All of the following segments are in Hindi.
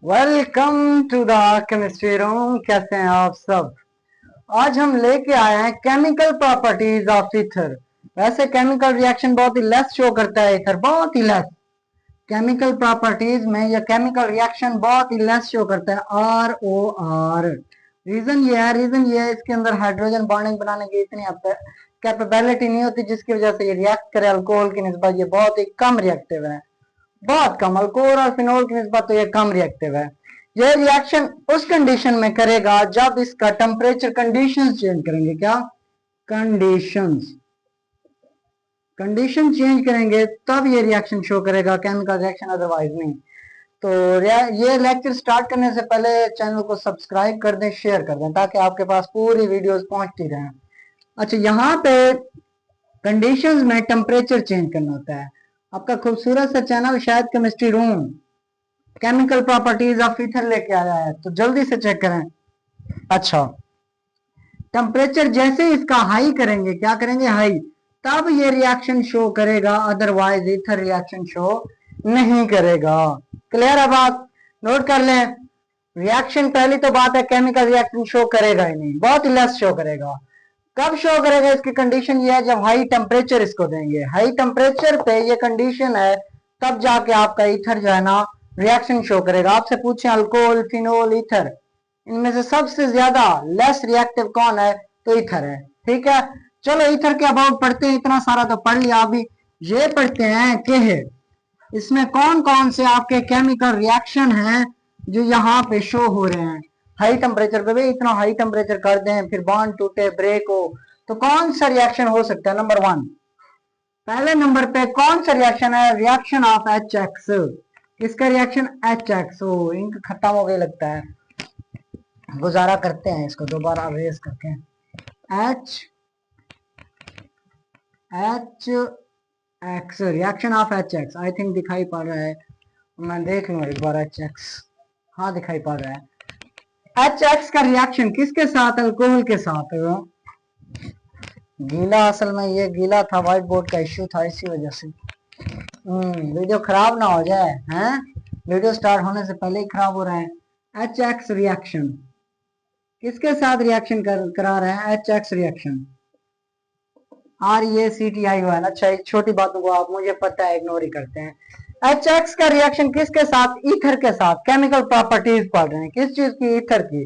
Welcome to the chemistry room. कैसे हैं आप सब। आज हम लेके आए हैं केमिकल प्रॉपर्टीज ऑफ ईथर। वैसे केमिकल रिएक्शन बहुत ही लेस शो करता है ईथर, बहुत ही लेस। केमिकल प्रॉपर्टीज में या केमिकल रिएक्शन बहुत ही लेस शो करता है, ROR। रीजन ये है इसके अंदर हाइड्रोजन बॉन्डिंग बनाने की इतनी कैपेबिलिटी नहीं होती, जिसकी वजह से ये रिएक्ट करे अल्कोहल की निस्बत। ये बहुत ही कम रिएक्टिव है, बहुत कम। अल्कोहल और फिनोल की निस्बत तो ये कम रिएक्टिव है। ये रिएक्शन उस कंडीशन में करेगा जब इसका टेम्परेचर कंडीशंस चेंज करेंगे। क्या कंडीशन चेंज करेंगे तब ये रिएक्शन शो करेगा, केमिकल रिएक्शन अदरवाइज नहीं। तो ये लेक्चर स्टार्ट करने से पहले चैनल को सब्सक्राइब कर दें, शेयर कर दें, ताकि आपके पास पूरी वीडियोस पहुंचती रहें। अच्छा, यहाँ पे कंडीशंस में टेम्परेचर चेंज करना होता है। आपका खूबसूरत सा चैनल शायद chemistry room chemical properties of ether लेके आया है, तो जल्दी से चेक करें। अच्छा, टेम्परेचर जैसे इसका हाई करेंगे, क्या करेंगे, हाई, तब ये रिएक्शन शो करेगा, अदरवाइज ईथर रिएक्शन शो नहीं करेगा। क्लियर है बात, नोट कर लें। रिएक्शन पहली तो बात है, केमिकल रिएक्शन शो करेगा ही नहीं, बहुत ही लेस शो करेगा। कब शो करेगा, इसकी कंडीशन ये है जब हाई टेम्परेचर इसको देंगे। हाई टेम्परेचर पे ये कंडीशन है, तब जाके आपका ईथर जो है ना रिएक्शन शो करेगा। आपसे पूछें अल्कोहल, फिनोल, ईथर, इनमें से सबसे ज्यादा लेस रिएक्टिव कौन है, तो ईथर है। ठीक है, चलो ईथर के अबाउट पढ़ते हैं। इतना सारा तो पढ़ लिया, अभी ये पढ़ते हैं कि इसमें कौन कौन से आपके केमिकल रिएक्शन हैं जो यहाँ पे शो हो रहे हैं हाई टेम्परेचर पे। भाई इतना हाई टेम्परेचर कर दें, फिर बॉन्ड टूटे, ब्रेक हो, तो कौन सा रिएक्शन हो सकता है। नंबर 1, पहले नंबर पे कौन सा रिएक्शन है, रिएक्शन ऑफ HX। किसका रिएक्शन, HX। हो, इंक खत्म हो गई लगता है, गुजारा करते हैं इसको दोबारा रेस करके। HX, reaction of HX। I think दिखाई पड़ रहा है, मैं देख लूँ एक बार। HX, हाँ दिखाई पड़ रहा है। HX का रिएक्शन किसके साथ, अल्कोहल के साथ। गीला, असल में ये गीला था, व्हाइट बोर्ड का इश्यू था, इसी वजह से। वीडियो खराब ना हो जाए, हैं, वीडियो स्टार्ट होने से पहले ही खराब हो रहा है। HX रिएक्शन किसके साथ रिएक्शन करा रहे हैं, HX रिएक्शन, REACTION। अच्छा, छोटी बातों को आप, मुझे पता है, इग्नोर ही करते हैं। HX का रिएक्शन किसके साथ, ईथर के साथ। केमिकल प्रॉपर्टीज पढ़ रहे हैं, किस चीज की, ईथर की।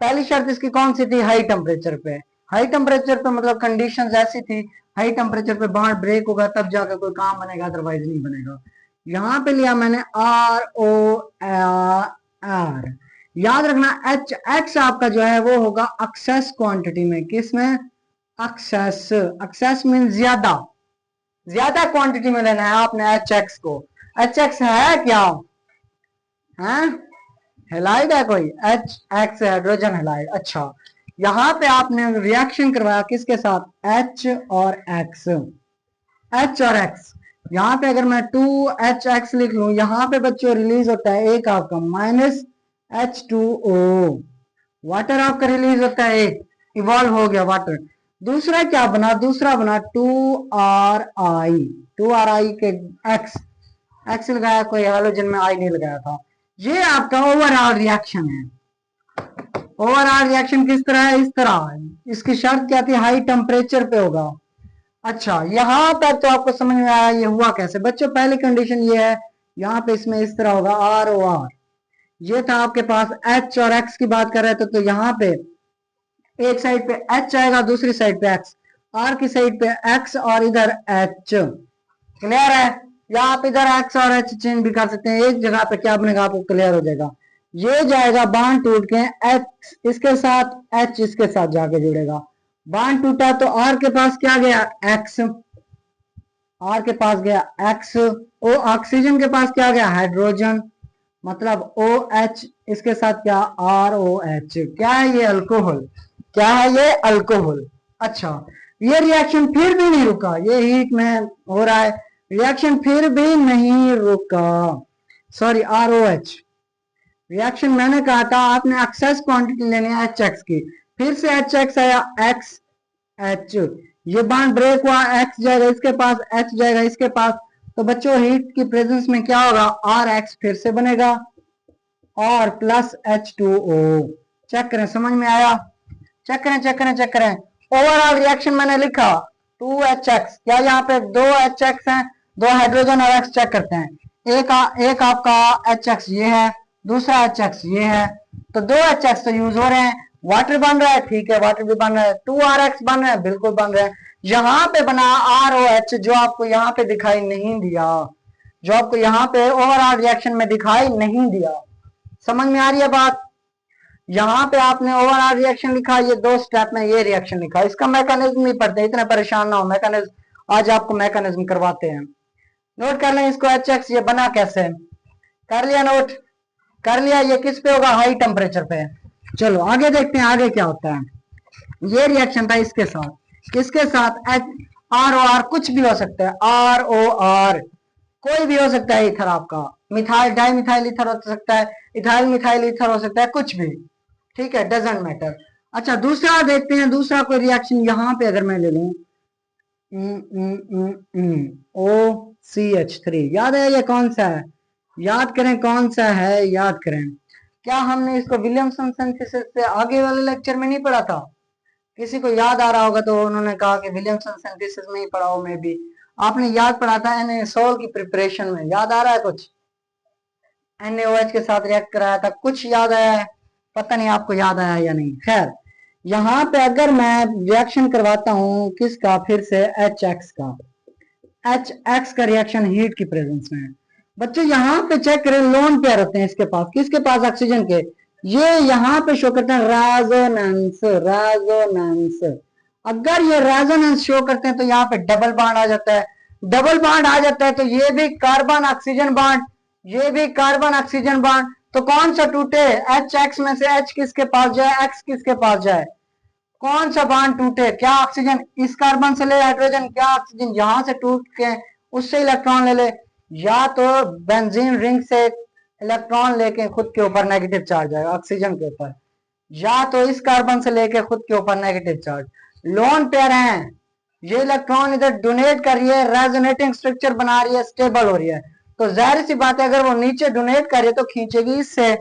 पहली शर्त इसकी कौन सी थी, हाई टेम्परेचर पे। हाई टेम्परेचर पे मतलब कंडीशंस ऐसी थी, हाई टेम्परेचर पे बॉन्ड ब्रेक होगा तब जाकर कोई काम बनेगा, अदरवाइज नहीं बनेगा। यहाँ पे लिया मैंने ROR। याद रखना HX आपका जो है वो होगा एक्सेस क्वांटिटी में। किस में, एक्सेस मीन ज्यादा, ज्यादा क्वांटिटी में लेना है आपने HX को। HX है क्या, है हेलाइड है कोई, HX हाइड्रोजन हेलाइड। अच्छा, यहाँ पे आपने रिएक्शन करवाया किसके साथ, H और X। H और X, यहाँ पे अगर मैं 2HX लिख लूं, यहाँ पे बच्चों रिलीज होता है एक आपका -H2O, वाटर आपका रिलीज होता है एक, इवॉल्व हो गया वाटर। दूसरा क्या बना, दूसरा बना 2RI के X लगाया, कोई हाइड्रोजन में I नहीं लगाया था। ये आपका ओवरऑल रिएक्शन है। ओवरऑल रिएक्शन किस तरह है, इस तरह। इसकी शर्त क्या थी, हाई टेम्परेचर पे होगा। अच्छा, यहां तक तो आपको समझ में आया ये हुआ कैसे। बच्चों पहली कंडीशन ये है, यहाँ पे इसमें इस तरह होगा ROR। ये था आपके पास H और X की बात कर रहे थे, तो यहाँ पे एक साइड पे H आएगा, दूसरी साइड पे X, R की साइड पे X और इधर H। क्लियर है, या आप इधर X और H चेंज भी कर सकते हैं। एक जगह पे क्या बनेगा आपको क्लियर हो जाएगा। ये जाएगा बांड टूट के, X इसके साथ, H इसके साथ जाके जुड़ेगा। बांड टूटा तो R के पास क्या गया, X, R के पास गया X। O ऑक्सीजन के पास क्या गया, हाइड्रोजन, मतलब OH, इसके साथ क्या, ROH। क्या है ये, अल्कोहल। क्या है ये, अल्कोहल। अच्छा, ये रिएक्शन फिर भी नहीं रुका, ये हीट में हो रहा है, रिएक्शन फिर भी नहीं रुका। सॉरी, ROH रिएक्शन मैंने कहा था आपने एक्सेस क्वांटिटी लेनी है HX की, फिर से HX आया, XH, ये बॉन्ड ब्रेक हुआ, X जाएगा इसके पास, H जाएगा इसके पास, तो बच्चों हीट की प्रेजेंस में क्या होगा, RX फिर से बनेगा। और प्लस H2O। चेक करें, समझ में आया? चेक करें चेक करें चेक करें। ओवरऑल रिएक्शन मैंने लिखा 2HX, क्या यहाँ पे 2HX हैं, 2 हाइड्रोजन और X चेक करते हैं। एक आपका HX ये है, दूसरा HX ये है, तो 2HX तो यूज हो रहे हैं। वाटर बन रहा है, ठीक है, वाटर भी बन रहा है। 2RX बन रहा है, बिल्कुल बन रहा है। यहाँ पे बना ROH, जो आपको यहाँ पे दिखाई नहीं दिया, जो आपको यहाँ पे ओवरऑल रिएक्शन में दिखाई नहीं दिया। समझ में आ रही है बात? यहाँ पे आपने ओवरऑल रिएक्शन लिखा, ये 2 स्टेप में ये रिएक्शन लिखा, इसका मैकेनिज्म नहीं पढ़ते, इतने परेशान ना हो। मैकेनिज्म आज आपको मैकेनिज्म करवाते हैं। नोट कर लें इसको, HX ये बना कैसे, कर लिया नोट? कर लिया। ये किस पे होगा? हाई टेम्परेचर पे। चलो आगे देखते हैं आगे क्या होता है। ये रिएक्शन था इसके साथ, किसके साथ? ROR, कुछ भी हो सकता है, ROR कोई भी हो सकता है। इथर आपका मिथाइल डाई मिथाइल इथर हो सकता है, इथाइल मिथाइल इथर हो सकता है, कुछ भी, ठीक है, डजेंट मैटर। अच्छा दूसरा देखते हैं, दूसरा कोई रिएक्शन यहाँ पे अगर मैं ले लूं, OCH3, याद है ये कौन सा है? याद करें कौन सा है, याद करें। क्या हमने इसको विलियमसन सिंथेसिस से आगे वाले लेक्चर में नहीं पढ़ा था? किसी को याद आ रहा होगा तो उन्होंने कहा कि विलियमसन सिंथेसिस में ही पढ़ा हो। में भी आपने याद पढ़ा था NaSol की प्रिपरेशन में, याद आ रहा है कुछ? NaOH के साथ रिएक्ट कराया था, कुछ याद आया है? पता नहीं आपको याद आया या नहीं। खैर यहाँ पे अगर मैं रिएक्शन करवाता हूँ किसका, फिर से HX का, HX का रिएक्शन हीट की प्रेजेंस में। बच्चों यहाँ पे चेक करें, लोन पेयर होते हैं इसके पास, किसके पास? ऑक्सीजन के। ये यहाँ पे शो करते हैं रेजोनेंस, रेजोनेंस। अगर ये रेजोनेंस शो करते हैं तो यहाँ पे डबल बॉन्ड आ जाता है। डबल बॉन्ड आ जाता है तो ये भी कार्बन ऑक्सीजन बॉन्ड, ये भी कार्बन ऑक्सीजन बॉन्ड, तो कौन सा टूटे? HX में से H किसके पास जाए, X किसके पास जाए? कौन सा बॉन्ड टूटे? क्या ऑक्सीजन इस कार्बन से ले हाइड्रोजन, क्या ऑक्सीजन यहां से टूट के उससे इलेक्ट्रॉन ले ले, या तो बेंजीन रिंग से इलेक्ट्रॉन लेके खुद के ऊपर नेगेटिव चार्ज आएगा ऑक्सीजन के ऊपर, या तो इस कार्बन से लेके खुद के ऊपर नेगेटिव चार्ज। लोन पेयर हैं, ये इलेक्ट्रॉन इधर डोनेट कर रही है, रेजोनेटिंग स्ट्रक्चर बना रही है, स्टेबल हो रही है, तो जाहिर सी बात है अगर वो नीचे डोनेट कर रही है तो खींचेगी इससे।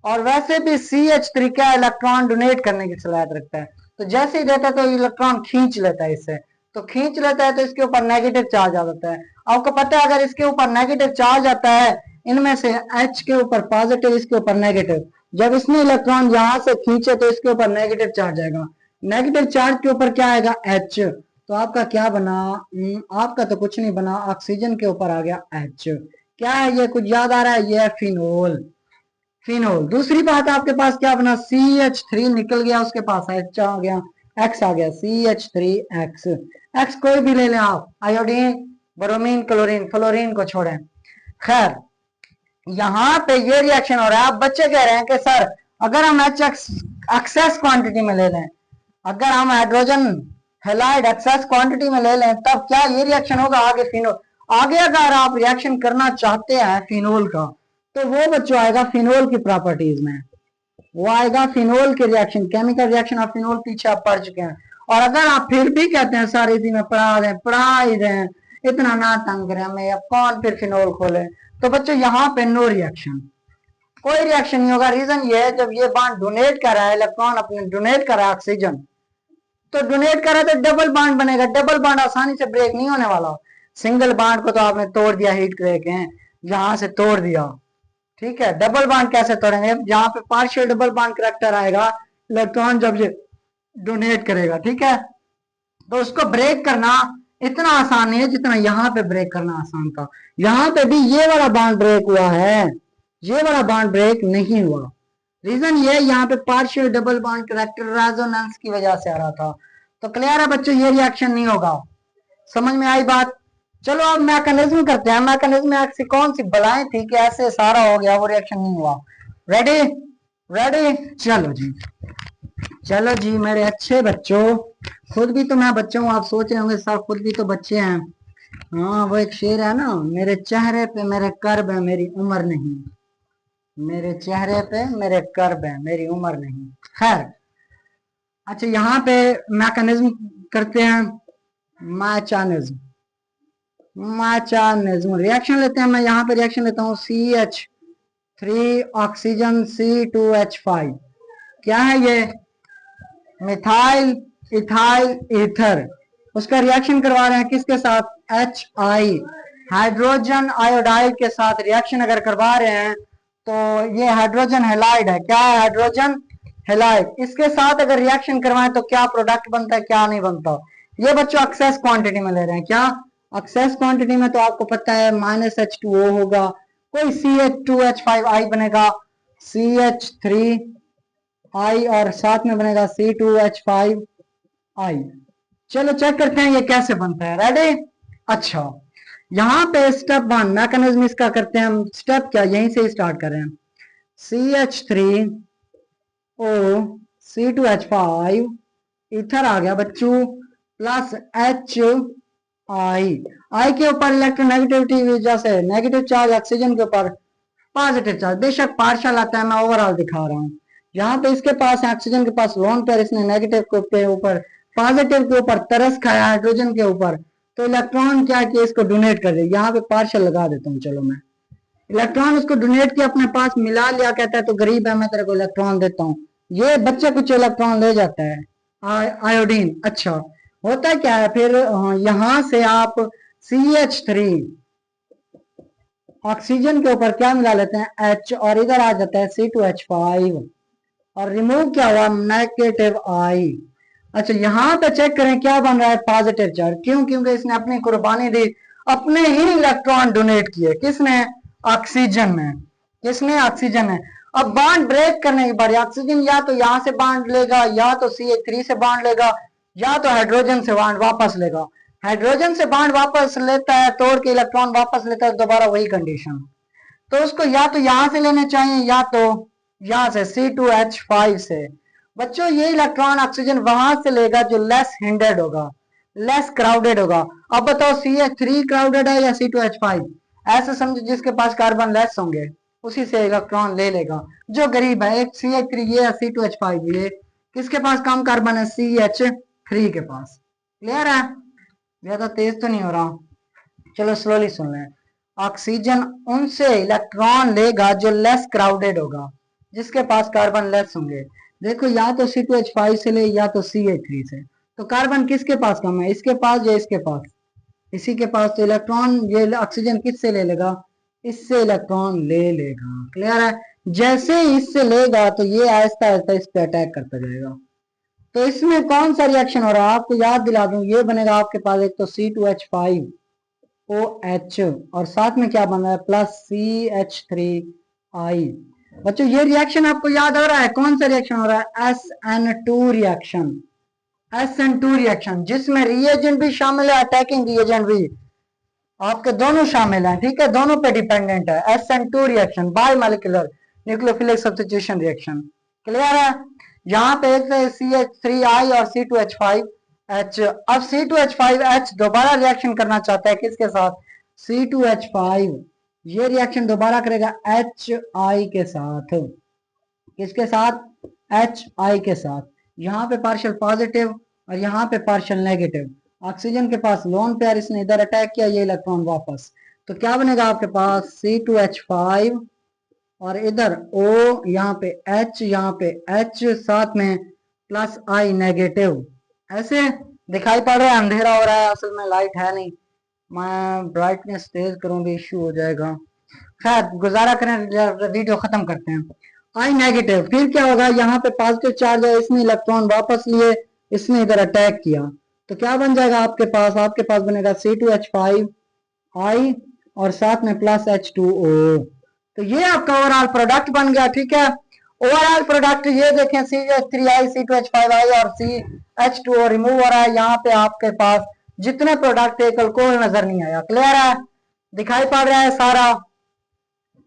और वैसे भी CH3 क्या इलेक्ट्रॉन डोनेट करने की सलाहियत रखता है, तो जैसे ही देता है तो इलेक्ट्रॉन खींच लेता है इससे, तो खींच लेता है तो इसके ऊपर नेगेटिव चार्ज आ जाता है। आपको पता है अगर इसके ऊपर नेगेटिव चार्ज आता है, इनमें से H के ऊपर पॉजिटिव, इसके ऊपर नेगेटिव, जब इसने इलेक्ट्रॉन यहां से खींचे तो इसके ऊपर नेगेटिव चार्ज आएगा, नेगेटिव चार्ज के ऊपर क्या आएगा? H। तो आपका क्या बना? आपका तो कुछ नहीं बना, ऑक्सीजन के ऊपर आ गया H। क्या है ये, कुछ याद आ रहा है? ये है फिनोल, फिनोल। दूसरी बात आपके पास क्या बना? CH3 निकल गया, उसके पास H आ गया, X आ गया, CH3X। X कोई भी ले लें आप, आयोडीन, ब्रोमीन, क्लोरीन, फ्लोरीन को छोड़ें। खैर यहाँ पे ये रिएक्शन हो रहा है। आप बच्चे कह रहे हैं कि सर अगर हम HX एक्सेस क्वांटिटी में ले लें, अगर हम हाइड्रोजन हेलाइड एक्सेस क्वांटिटी में ले लें तब क्या ये रिएक्शन होगा आगे फिनोल? आगे अगर आप रिएक्शन करना चाहते हैं फिनोल का, तो वो बच्चों आएगा फिनोल की प्रॉपर्टीज में, वो आएगा फिनोल के reaction, chemical reaction of phenol पीछे आप पढ़ चुके हैं। और अगर आप फिर भी कहते हैं सर इसी में पढ़ा ही दें, इतना ना तंग करें हमें, अब कौन फिर फिनोल खोले, तो बच्चों यहाँ पे नो रिएक्शन, कोई रिएक्शन नहीं होगा। रीजन ये है जब ये बॉन्ड डोनेट कर रहा है, इलेक्ट्रॉन अपने डोनेट कर रहा है ऑक्सीजन, तो डोनेट कर रहा है तो डबल बॉन्ड बनेगा, डबल बॉन्ड आसानी से ब्रेक नहीं होने वाला। सिंगल बॉन्ड को तो आपने तोड़ दिया, हीट क्रैक है यहां से तोड़ दिया, ठीक है, डबल बॉन्ड कैसे तोड़ेंगे? यहाँ पे पार्शियल डबल बॉन्ड करैक्टर आएगा इलेक्ट्रॉन जब ये डोनेट करेगा, ठीक है, तो उसको ब्रेक करना इतना आसान नहीं है जितना यहाँ पे ब्रेक करना आसान था। यहाँ पे भी ये वाला बॉन्ड ब्रेक हुआ है, ये वाला बॉन्ड ब्रेक नहीं हुआ। रीजन ये यहाँ पे partial double bond character resonance की वजह से आ रहा था। तो क्लियर है बच्चों, ये रिएक्शन नहीं होगा। समझ में आई बात? चलो अब मैकेनिज्म करते हैं। मैकेनिज्म में ऐसी कौन सी बलाएं थी कि ऐसे सारा हो गया, वो रिएक्शन नहीं हुआ। रेडी? रेडी? चलो जी, चलो जी मेरे अच्छे बच्चों, खुद भी तो मैं बच्चा हूँ, आप सोच रहे होंगे साहब खुद भी तो बच्चे हैं। हाँ वो एक शेर है ना, मेरे चेहरे पे मेरे कर्ब है मेरी उम्र नहीं, मेरे चेहरे पे मेरे कर्ब है मेरी उम्र नहीं। खैर अच्छा यहाँ पे मैकेनिज्म करते हैं, मैचानिज्म, मैचानिज्म रिएक्शन लेते हैं। मैं यहाँ पे रिएक्शन लेता हूँ CH 3 ऑक्सीजन C2H5, क्या है ये? Methyl ethyl ether. उसका रिएक्शन करवा रहे हैं किसके साथ? HI, हाइड्रोजन आयोडाइड के साथ रिएक्शन अगर करवा रहे हैं तो ये हाइड्रोजन हेलाइड है। क्या है? Hydrogen halide. इसके साथ अगर रिएक्शन करवाएं तो क्या प्रोडक्ट बनता है, क्या नहीं बनता? ये बच्चों एक्सेस क्वांटिटी में ले रहे हैं। क्या एक्सेस क्वांटिटी में? तो आपको पता है -H2O होगा, कोई CH2H5I बनेगा, CH3I और साथ में बनेगा C2H5I। चलो चेक करते हैं ये कैसे बनता है। रेडी? अच्छा, यहाँ पे स्टेप 1 मैकेनिज्म इसका करते हैं हम। स्टेप क्या, यहीं से स्टार्ट कर रहे हैं। CH3O C2H5 इथर आ गया बच्चों, प्लस HI के ऊपर इलेक्ट्रोनेगेटिविटी वजह से नेगेटिव चार्ज, ऑक्सीजन के ऊपर पॉजिटिव चार्ज। बेशक पार्शियल आता है, मैं ओवरऑल दिखा रहा हूँ। यहाँ पे इसके पास है ऑक्सीजन के पास लोन पेयर, इसने नेगेटिव के ऊपर पॉजिटिव के ऊपर तरस खाया हाइड्रोजन के ऊपर, तो इलेक्ट्रॉन क्या किया, इसको डोनेट कर दिया। यहाँ पे पार्शियल लगा देता हूँ। चलो मैं इलेक्ट्रॉन उसको डोनेट किया, अपने पास मिला लिया, कहता है तो गरीब है मैं तेरे को इलेक्ट्रॉन देता हूँ। ये बच्चे कुछ इलेक्ट्रॉन ले जाता है, आयोडीन। अच्छा, होता क्या है फिर? यहाँ से आप CH3 ऑक्सीजन के ऊपर क्या मिला लेते हैं? H, और इधर आ जाता है C2H5 और रिमूव क्या हुआ? -I। अच्छा, यहाँ पे चेक करें क्या बन रहा है? Positive charge. क्यों? क्योंकि इसने अपनी कुर्बानी दी, अपने ही इलेक्ट्रॉन डोनेट किए। किसने? ऑक्सीजन ने। किसने? ऑक्सीजन ने। अब बॉन्ड ब्रेक करने के बाद ऑक्सीजन या तो यहाँ से बॉन्ड लेगा, या तो CH3 से बॉन्ड लेगा, या तो हाइड्रोजन से बॉन्ड वापस लेगा। हाइड्रोजन से बॉन्ड वापस लेता है, तोड़ के इलेक्ट्रॉन वापस लेता है, दोबारा वही कंडीशन। तो उसको या तो यहां से लेने चाहिए, या तो यहां से C2H5 से। बच्चों ये इलेक्ट्रॉन ऑक्सीजन वहां से लेगा जो लेस हिंडर्ड होगा, लेस क्राउडेड होगा। अब बताओ CH3 क्राउडेड है या C2H5? ऐसे समझो जिसके पास कार्बन लेस होंगे उसी से इलेक्ट्रॉन ले लेगा। जो गरीब है, एक CH3 ये है, C2H5 ये, किसके पास कम कार्बन है? CH3 के पास। क्लियर है? ज्यादा तेज तो नहीं हो रहा? चलो स्लोली सुन लें। ऑक्सीजन उनसे इलेक्ट्रॉन लेगा जो लेस क्राउडेड होगा, जिसके पास कार्बन लेस होंगे। देखो या तो C2H5 से ले, या तो CH3 से। तो कार्बन किसके पास कम है? इसके पास या इसके पास? इसी के पास। तो इलेक्ट्रॉन ये ऑक्सीजन किससे ले लेगा? इससे इलेक्ट्रॉन ले लेगा। क्लियर है? जैसे ही इससे लेगा तो ये आहिस्ता आहिस्ता इस पे अटैक करता जाएगा। तो इसमें कौन सा रिएक्शन हो रहा है आपको याद दिला दूं, ये बनेगा आपके पास एक तो C2H5OH और साथ में क्या बन रहा है? Plus CH3I। बच्चों ये रिएक्शन आपको याद आ रहा है? कौन सा रिएक्शन हो रहा है? SN2 reaction. SN2 रिएक्शन जिसमें रिएजेंट भी शामिल है, अटैकिंग रिएजेंट भी आपके दोनों शामिल हैं। ठीक है, दोनों पे डिपेंडेंट है। SN2 reaction by molecular nucleophilic substitution reaction. Clear है? यहाँ पे एक CH3I और C2H5H। अब C2H5H दोबारा रिएक्शन करना चाहता है किसके साथ? C2H5। ये रिएक्शन दोबारा करेगा HI के साथ। किसके साथ? HI के साथ। यहाँ पे पार्शियल पॉजिटिव और यहाँ पे पार्शियल नेगेटिव। ऑक्सीजन के पास लोन पेयर, इसने इधर अटैक किया, ये इलेक्ट्रॉन वापस। तो क्या बनेगा आपके पास? C2H5 और इधर O, यहाँ पे H, यहाँ पे H, साथ में प्लस I नेगेटिव। ऐसे दिखाई पड़ रहा है? अंधेरा हो रहा है, असल में लाइट है नहीं। मैं ब्राइटनेस तेज करूँ भी इश्यू हो जाएगा। खैर गुजारा करें, वीडियो खत्म करते हैं। I नेगेटिव, फिर क्या होगा? यहाँ पे पॉजिटिव चार्ज है, इसने इलेक्ट्रॉन वापस लिए, इसने इधर अटैक किया। तो क्या बन जाएगा आपके पास? आपके पास बनेगा C2H5I और साथ में प्लस H2O। तो ये आपका ओवरऑल प्रोडक्ट बन गया। ठीक है, ओवरऑल प्रोडक्ट ये देखें, CH3I C2H5I और CH2O रिमूव हो रहा है। यहाँ पे आपके पास जितने प्रोडक्ट थे अल्कोहल नजर नहीं आया। क्लियर है? दिखाई पड़ रहा है सारा?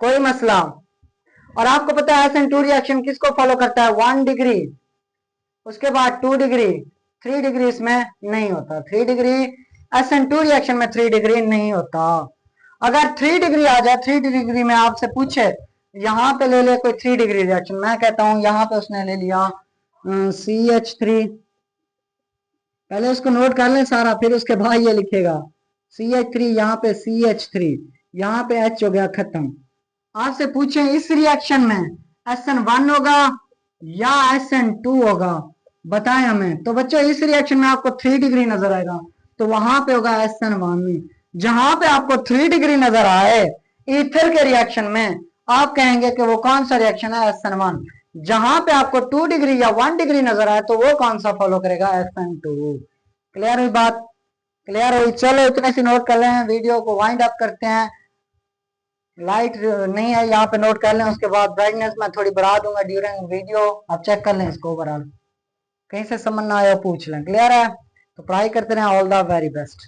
कोई मसला? और आपको पता है SN2 रिएक्शन किसको फॉलो करता है? 1 डिग्री, उसके बाद 2 डिग्री, 3 डिग्री इसमें नहीं होता। 3 डिग्री SN2 रिएक्शन में 3 डिग्री नहीं होता। अगर 3 डिग्री आ जाए, 3 डिग्री में आपसे पूछे यहाँ पे ले ले कोई 3 डिग्री रिएक्शन, मैं कहता हूं यहाँ पे उसने ले लिया CH3। पहले उसको नोट कर ले सारा, फिर उसके बाद ये लिखेगा CH3, यहाँ पे CH3, यहाँ पे H हो गया खत्म। आपसे पूछे इस रिएक्शन में SN1 होगा या SN2 होगा, बताएं हमें। तो बच्चों इस रिएक्शन में आपको 3 डिग्री नजर आएगा, तो वहां पे होगा SN1। जहां पे आपको 3 डिग्री नजर आए ईथर के रिएक्शन में, आप कहेंगे कि वो कौन सा रिएक्शन है, SN1। जहां पे आपको 2 डिग्री या 1 डिग्री नजर आए तो वो कौन सा फॉलो करेगा, SN2। क्लियर हुई बात? क्लियर हुई? चलो इतने से नोट कर लें, वीडियो को वाइंड अप करते हैं। लाइट नहीं है यहाँ पे, नोट कर लें। उसके बाद ब्राइटनेस मैं थोड़ी बढ़ा दूंगा ड्यूरिंग वीडियो, आप चेक कर लें इसको ओवरऑल। कहीं से समझ ना आया पूछ लें। क्लियर है? तो पढ़ाई करते रहें। All the very best.